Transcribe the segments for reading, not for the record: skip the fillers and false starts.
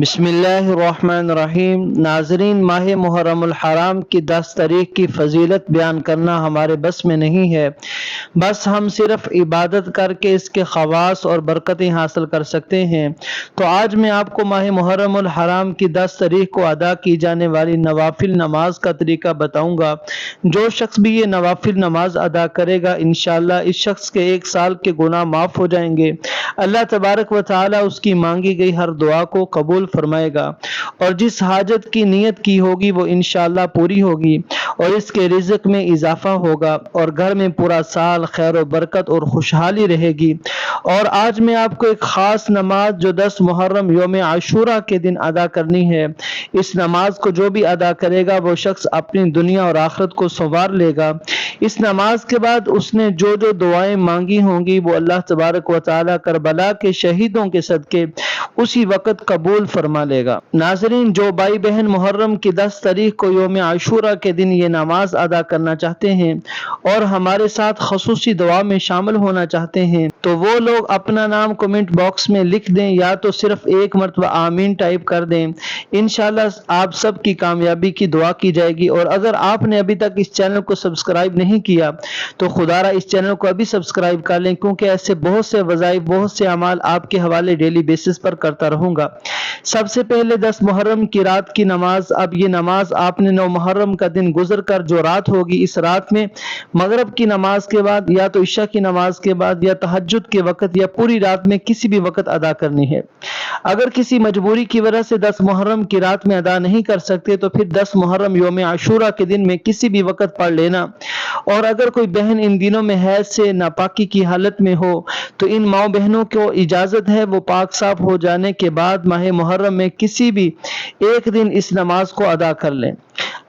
بسم اللہ الرحمن الرحیم۔ ناظرین، ماہ محرم الحرام کی 10 تاریخ کی فضیلت بیان کرنا ہمارے بس میں نہیں ہے، بس ہم صرف عبادت کر کے اس کے خواص اور برکتیں حاصل کر سکتے ہیں۔ تو آج میں آپ کو ماہ محرم الحرام کی 10 تاریخ کو ادا کی جانے والی نوافل نماز کا طریقہ بتاؤں گا۔ جو شخص بھی یہ نوافل نماز ادا کرے گا، انشاءاللہ اس شخص کے 1 سال کے گناہ معاف ہو جائیں گے۔ اللہ تبارک و تعالی اس کی مانگی گئی ہر دعا کو قبول فرمائے گا، اور جس حاجت کی نیت کی ہوگی وہ انشاءاللہ پوری ہوگی، اور اس کے رزق میں اضافہ ہوگا، اور گھر میں پورا سال خیر و برکت اور خوشحالی رہے گی۔ اور آج میں آپ کو ایک خاص نماز جو 10 محرم یوم عاشورہ کے دن ادا کرنی ہے، اس نماز کو جو بھی ادا کرے گا وہ شخص اپنی دنیا اور آخرت کو سنوار لے گا۔ اس نماز کے بعد اس نے جو دعائیں مانگی ہوں گی وہ اللہ تبارک و تعالی کربلا کے شہیدوں کے صدقے اسی وقت قبول فرما لے گا۔ ناظرین، جو بھائی بہن محرم کی 10 تاریخ کو یوم عاشورہ کے دن یہ نماز ادا کرنا چاہتے ہیں اور ہمارے ساتھ خصوصی دعا میں شامل ہونا چاہتے ہیں تو وہ لوگ اپنا نام کمنٹ باکس میں لکھ دیں، یا تو صرف ایک مرتبہ آمین ٹائپ کر دیں۔ انشاءاللہ آپ سب کی کامیابی کی دعا کی جائے گی۔ اور اگر آپ نے ابھی تک اس چینل کو سبسکرائب نہیں کیا تو خدا را اس چینل کو ابھی سبسکرائب کر لیں، کیونکہ ایسے بہت سے وظائف، بہت سے اعمال آپ کے حوالے ڈیلی بیسس پر کرتا رہوں گا۔ سب سے پہلے 10 محرم کی رات کی نماز۔ اب یہ نماز آپ نے 9 محرم کا دن گزر کر جو رات ہوگی، اس رات میں مغرب کی نماز کے بعد یا تو عشاء کی نماز کے بعد یا تہجد کے وقت یا پوری رات میں کسی بھی وقت ادا کرنی ہے۔ اگر کسی مجبوری کی وجہ سے 10 محرم کی رات میں ادا نہیں کر سکتے تو پھر 10 محرم یوم عاشورہ کے دن میں کسی بھی وقت پڑھ لینا۔ اور اگر کوئی بہن ان دنوں میں حیض سے ناپاکی کی حالت میں ہو تو ان ماؤں بہنوں کو اجازت ہے وہ پاک صاف ہو جانے کے بعد ماہ محرم میں کسی بھی ایک دن اس نماز کو ادا کر لیں۔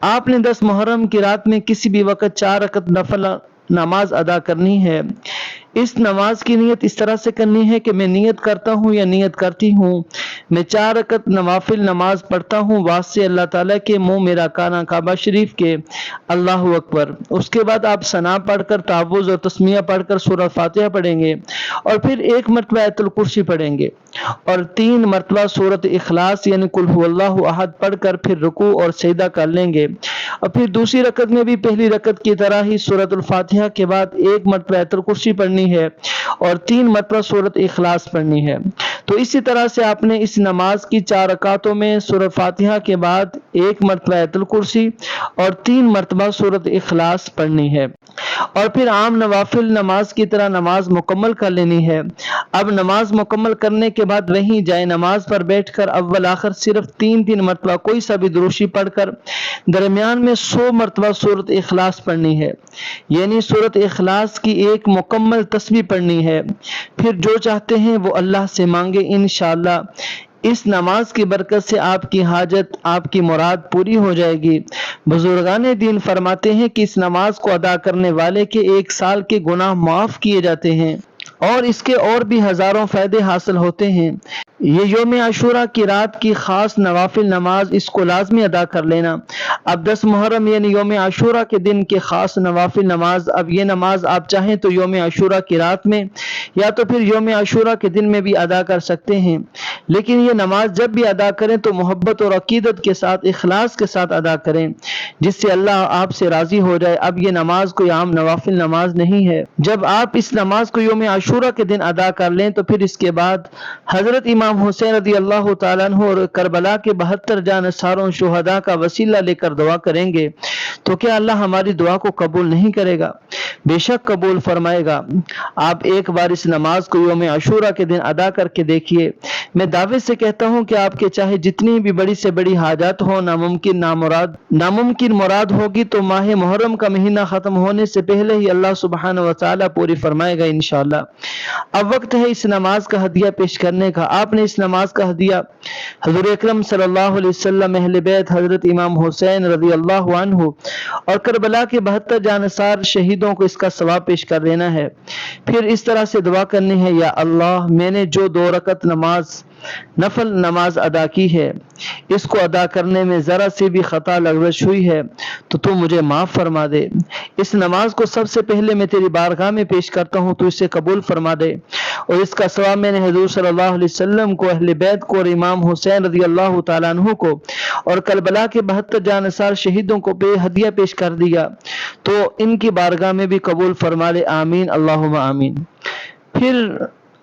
آپ نے 10 محرم کی رات میں کسی بھی وقت 4 رکعت نفل نماز ادا کرنی ہے۔ اس نماز کی نیت اس طرح سے کرنی ہے کہ میں نیت کرتا ہوں یا نیت کرتی ہوں میں 4 رکعت نوافل نماز پڑھتا ہوں واسطے اللہ تعالیٰ کے منہ میرا کانا کعبہ شریف کے، اللہ اکبر۔ اس کے بعد آپ ثنا پڑھ کر، تعوذ اور تسمیہ پڑھ کر سورہ فاتحہ پڑھیں گے، اور پھر 1 مرتبہ آیت الکرسی پڑھیں گے، اور 3 مرتبہ سورۃ اخلاص یعنی قل هو اللہ احد پڑھ کر پھر رکوع اور سجدہ کر لیں گے، اور پھر دوسری رکعت میں بھی پہلی رکعت کی طرح ہی سورۃ الفاتحہ کے بعد 1 مرتبہ آیت الکرسی پڑھنی ہے اور 3 مرتبہ سورۃ اخلاص پڑھنی ہے۔ تو اسی طرح سے آپ نے اس نماز کی 4 رکعتوں میں سورۃ فاتحہ کے بعد 1 مرتبہ آیت الکرسی اور 3 مرتبہ سورۃ اخلاص پڑھنی ہے، اور پھر عام نوافل نماز کی طرح نماز مکمل کر لینی ہے۔ اب نماز مکمل کرنے کے بعد وہیں جائے نماز پر بیٹھ کر اول آخر صرف 3 مرتبہ کوئی سا بھی دروشی پڑھ کر درمیان میں 100 مرتبہ سورۃ اخلاص پڑھنی ہے، یعنی سورۃ اخلاص کی 1 مکمل تسبیح پڑھنی ہے۔ پھر جو چاہتے ہیں وہ اللہ سے مانگے، انشاءاللہ اس نماز کی برکت سے آپ کی حاجت، آپ کی مراد پوری ہو جائے گی۔ بزرگان دین فرماتے ہیں کہ اس نماز کو ادا کرنے والے کے 1 سال کے گناہ معاف کیے جاتے ہیں، اور اس کے اور بھی ہزاروں فائدے حاصل ہوتے ہیں۔ یہ یوم عاشورہ کی رات کی خاص نوافل نماز، اس کو لازمی ادا کر لینا۔ اب 10 محرم یعنی یوم عاشورہ کے دن کے خاص نوافل نماز۔ اب یہ نماز آپ چاہیں تو یوم عاشورہ کی رات میں یا تو پھر یوم عاشورہ کے دن میں بھی ادا کر سکتے ہیں، لیکن یہ نماز جب بھی ادا کریں تو محبت اور عقیدت کے ساتھ، اخلاص کے ساتھ ادا کریں، جس سے اللہ آپ سے راضی ہو جائے۔ اب یہ نماز کوئی عام نوافل نماز نہیں ہے۔ جب آپ اس نماز کو یوم عاشورہ کے دن ادا کر لیں تو پھر اس کے بعد حضرت امام حسین رضی اللہ تعالیٰ عنہ اور کربلا کے 72 جانثاروں شہداء کا وسیلہ لے کر دعا کریں گے تو کیا اللہ ہماری دعا کو قبول نہیں کرے گا؟ بے شک قبول فرمائے گا۔ آپ ایک بار اس نماز کو یوم عاشورہ کے دن ادا کر کے دیکھیے۔ میں دعوے سے کہتا ہوں کہ آپ کے چاہے جتنی بھی بڑی سے بڑی حاجات ہوں، ناممکن مراد ہوگی تو ماہ محرم کا مہینہ ختم ہونے سے پہلے ہی اللہ سبحانہ و تعالیٰ پوری فرمائے گا انشاءاللہ۔ اب وقت ہے اس نماز کا ہدیہ پیش کرنے کا۔ آپ نے اس نماز کا ہدیہ حضور اکرم صلی اللہ علیہ وسلم، اہل بیت حضرت امام حسین رضی اللہ عنہ اور کربلا کے 72 جانثار شہیدوں کو اس کا ثواب پیش کر دینا ہے۔ پھر اس طرح سے دعا کرنی ہے، یا اللہ میں نے جو 2 رکعت نماز نفل نماز ادا کی ہے، اس کو ادا کرنے میں ذرا سی بھی خطا لغزش ہوئی ہے تو تو مجھے معاف فرما دے۔ اس نماز کو سب سے پہلے میں تیری بارگاہ میں پیش کرتا ہوں، تو اسے قبول فرما دے، اور اس کا ثواب میں نے حضور صلی اللہ علیہ وسلم کو، اہل بیت کو، اور امام حسین رضی اللہ تعالیٰ عنہ کو، اور کربلا کے 72 جانثار شہیدوں کو ہدیہ پیش کر دیا، تو ان کی بارگاہ میں بھی قبول فرما لے، آمین اللہم آمین۔ پھر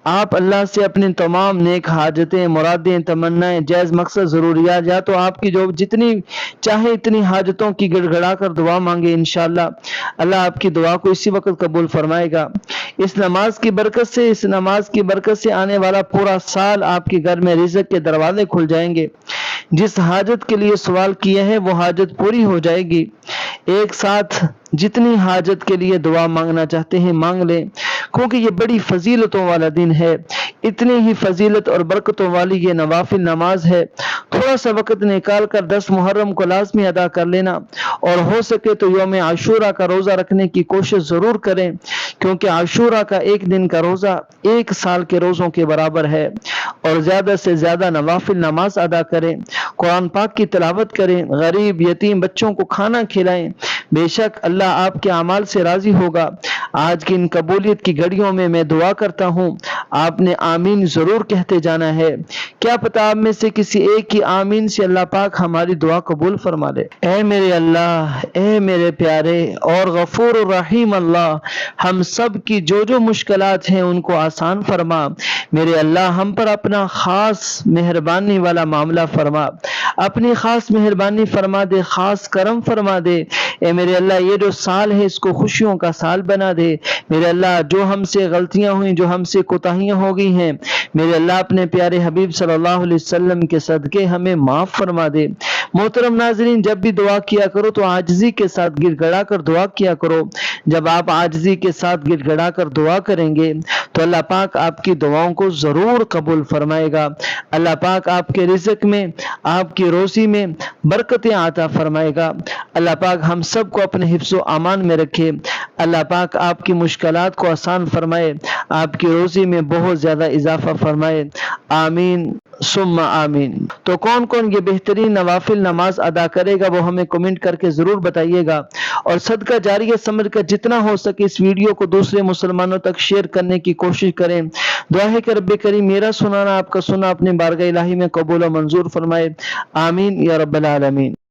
آپ اللہ سے اپنی تمام نیک حاجتیں، مرادیں، تمنائیں، جائز مقصد، ضروریات، یا تو آپ کی جو جتنی چاہے اتنی حاجتوں کی گڑ گڑا کر دعا مانگے، انشاءاللہ اللہ آپ کی دعا کو اسی وقت قبول فرمائے گا۔ اس نماز کی برکت سے آنے والا پورا سال آپ کے گھر میں رزق کے دروازے کھل جائیں گے۔ جس حاجت کے لیے سوال کیا ہے وہ حاجت پوری ہو جائے گی۔ ایک ساتھ جتنی حاجت کے لیے دعا مانگنا چاہتے ہیں مانگ لیں، کیونکہ یہ بڑی فضیلتوں والا دن ہے۔ اتنی ہی فضیلت اور برکتوں والی یہ نوافل نماز ہے۔ تھوڑا سا وقت نکال کر 10 محرم کو لازمی ادا کر لینا، اور ہو سکے تو یوم عاشورہ کا روزہ رکھنے کی کوشش ضرور کریں، کیونکہ عاشورہ کا ایک دن کا روزہ 1 سال کے روزوں کے برابر ہے۔ اور زیادہ سے زیادہ نوافل نماز ادا کریں، قرآن پاک کی تلاوت کریں، غریب یتیم بچوں کو کھانا کھلائیں، بے شک اللہ آپ کے اعمال سے راضی ہوگا۔ آج کی ان قبولیت کی گھڑیوں میں دعا کرتا ہوں، آپ نے آمین ضرور کہتے جانا ہے۔ کیا پتہ آپ میں سے کسی ایک کی آمین سے اللہ پاک ہماری دعا قبول فرما لے۔ اے میرے اللہ، اے میرے پیارے اور غفور الرحیم اللہ، ہم سب کی جو مشکلات ہیں ان کو آسان فرما۔ میرے اللہ ہم پر اپنا خاص مہربانی والا معاملہ فرما، اپنی خاص مہربانی فرما دے، خاص کرم فرما دے۔ اے میرے اللہ یہ جو سال ہے اس کو خوشیوں کا سال بنا دے۔ میرے اللہ جو ہم سے غلطیاں ہوئیں، جو ہم سے کوتاہیاں ہو گئی ہیں، میرے اللہ اپنے پیارے حبیب صلی اللہ علیہ وسلم کے صدقے ہمیں معاف فرما دے۔ محترم ناظرین، جب بھی دعا کیا کرو تو عاجزی کے ساتھ گڑ گڑا کر دعا کیا کرو۔ جب آپ عاجزی کے ساتھ گڑ گڑا کر دعا کریں گے تو اللہ پاک آپ کی دعاؤں کو ضرور قبول فرمائے گا۔ اللہ پاک آپ کے رزق میں، آپ کی روزی میں برکتیں عطا فرمائے گا۔ اللہ پاک ہم سب کو اپنے حفظ و امان میں رکھے۔ اللہ پاک آپ کی مشکلات کو آسان فرمائے، آپ کی روزی میں بہت زیادہ اضافہ فرمائے، آمین ثم آمین۔ تو کون کون یہ بہترین نوافل نماز ادا کرے گا وہ ہمیں کمنٹ کر کے ضرور بتائیے گا، اور صدقہ جاریہ سمجھ کر جتنا ہو سکے اس ویڈیو کو دوسرے مسلمانوں تک شیئر کرنے کی کوشش کریں۔ دعا ہے کہ رب کریم میرا سنانا، آپ کا سنا اپنے بارگاہ الہی میں قبول و منظور فرمائے، آمین یا رب العالمین۔